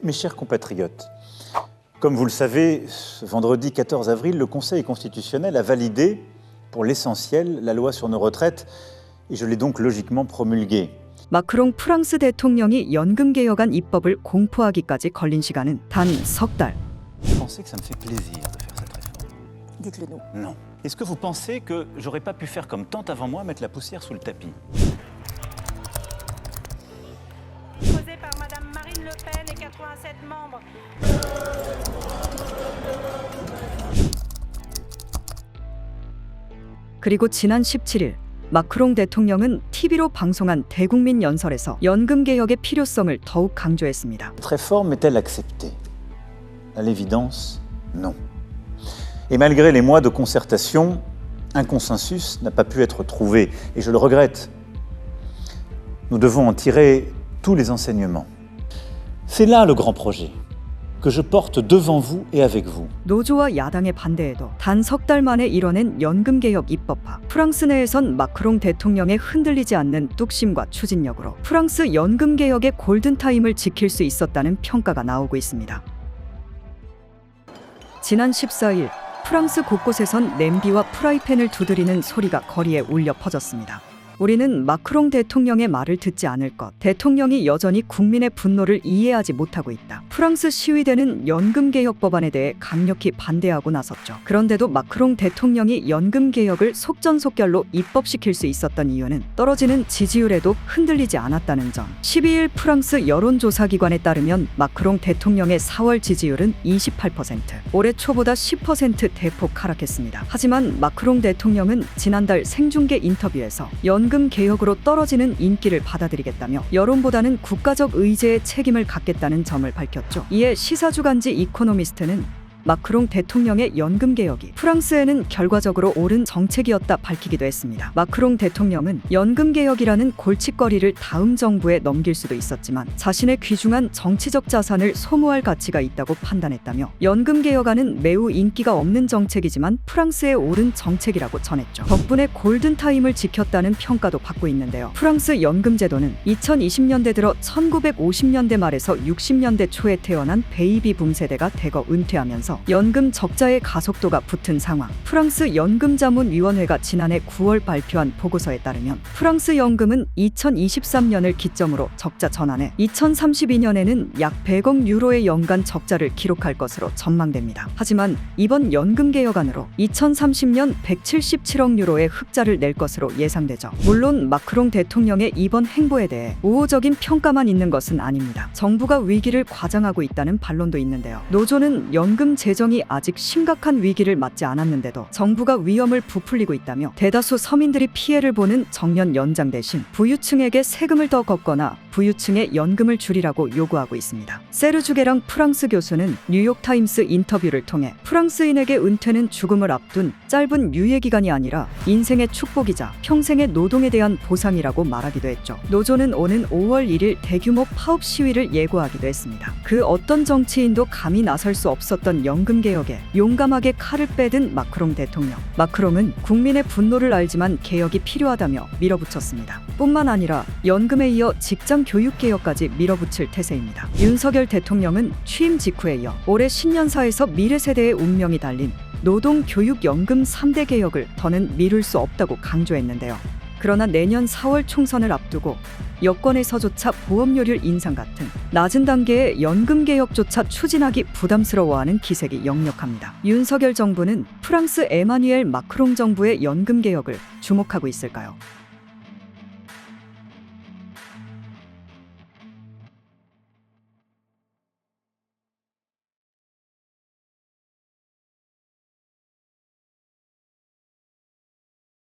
mes chers compatriotes, comme vous le savez, ce vendredi 14 avril, le Conseil constitutionnel a validé, pour l'essentiel, la loi sur nos retraites, et je l'ai donc logiquement promulguée. 마크롱 프랑스 대통령이 연금개혁안 입법을 공포하기까지 걸린 시간은 단 석 달. Vous pensez que ça me fait plaisir de faire cette réforme? Dites-le nous. Non. Est-ce que vous pensez que j'aurais pas pu faire comme tant avant moi, mettre la poussière sous le tapis? Posé par Madame Marine Le Pen et 87 membres. 그리고 지난 17일 마크롱 대통령은 TV로 방송한 대국민 연설에서 연금개혁의 필요성을 더욱 강조했습니다. Cette réforme est-elle acceptée? À l'évidence, non. Et malgré les mois de concertation, un consensus n'a pas pu être trouvé, et je le regrette. Nous devons en tirer tous les enseignements. C'est là le grand projet que je porte devant vous et avec vous. 노조와 야당의 반대에도 단 석 달 만에 이뤄낸 연금개혁 입법화. 프랑스 내에선 마크롱 대통령의 흔들리지 않는 뚝심과 추진력으로 프랑스 연금개혁의 골든타임을 지킬 수 있었다는 평가가 나오고 있습니다. 지난 14일 프랑스 곳곳에선 냄비와 프라이팬을 두드리는 소리가 거리에 울려 퍼졌습니다. 우리는 마크롱 대통령의 말을 듣지 않을 것. 대통령이 여전히 국민의 분노를 이해하지 못하고 있다. 프랑스 시위대는 연금개혁 법안에 대해 강력히 반대하고 나섰죠. 그런데도 마크롱 대통령이 연금개혁을 속전속결로 입법시킬 수 있었던 이유는 떨어지는 지지율에도 흔들리지 않았다는 점. 12일 프랑스 여론조사기관에 따르면 마크롱 대통령의 4월 지지율은 28%, 올해 초보다 10% 대폭 하락했습니다. 하지만 마크롱 대통령은 지난달 생중계 인터뷰에서 연금개혁으로 떨어지는 인기를 받아들이겠다며 여론보다는 국가적 의제에 책임을 갖겠다는 점을 밝혔죠. 이에 시사주간지 이코노미스트는 마크롱 대통령의 연금개혁이 프랑스에는 결과적으로 옳은 정책이었다 밝히기도 했습니다. 마크롱 대통령은 연금개혁이라는 골칫거리를 다음 정부에 넘길 수도 있었지만 자신의 귀중한 정치적 자산을 소모할 가치가 있다고 판단했다며 연금개혁안은 매우 인기가 없는 정책이지만 프랑스의 옳은 정책이라고 전했죠. 덕분에 골든타임을 지켰다는 평가도 받고 있는데요. 프랑스 연금제도는 2020년대 들어 1950년대 말에서 60년대 초에 태어난 베이비붐 세대가 대거 은퇴하면서 연금 적자의 가속도가 붙은 상황. 프랑스 연금자문위원회가 지난해 9월 발표한 보고서에 따르면 프랑스 연금은 2023년을 기점으로 적자 전환해 2032년에는 약 100억 유로의 연간 적자를 기록할 것으로 전망됩니다. 하지만 이번 연금개혁안으로 2030년 177억 유로의 흑자를 낼 것으로 예상되죠. 물론 마크롱 대통령의 이번 행보에 대해 우호적인 평가만 있는 것은 아닙니다. 정부가 위기를 과장하고 있다는 반론도 있는데요. 노조는 연금 재정이 아직 심각한 위기를 맞지 않았는데도 정부가 위험을 부풀리고 있다며 대다수 서민들이 피해를 보는 정년 연장 대신 부유층에게 세금을 더 걷거나 부유층의 연금을 줄이라고 요구하고 있습니다. 세르주게랑 프랑스 교수는 뉴욕타임스 인터뷰를 통해 프랑스인에게 은퇴는 죽음을 앞둔 짧은 유예기간이 아니라 인생의 축복이자 평생의 노동에 대한 보상이라고 말하기도 했죠. 노조는 오는 5월 1일 대규모 파업 시위를 예고하기도 했습니다. 그 어떤 정치인도 감히 나설 수 없었던 연금개혁에 용감하게 칼을 빼든 마크롱 대통령. 마크롱은 국민의 분노를 알지만 개혁이 필요하다며 밀어붙였습니다. 뿐만 아니라 연금에 이어 직장 교육개혁까지 밀어붙일 태세입니다. 윤석열 대통령은 취임 직후에 이어 올해 신년사에서 미래 세대의 운명이 달린 노동교육연금 3대 개혁을 더는 미룰 수 없다고 강조했는데요. 그러나 내년 4월 총선을 앞두고 여권에서조차 보험료율 인상 같은 낮은 단계의 연금개혁조차 추진하기 부담스러워하는 기색이 역력합니다. 윤석열 정부는 프랑스 에마뉘엘 마크롱 정부의 연금개혁을 주목하고 있을까요?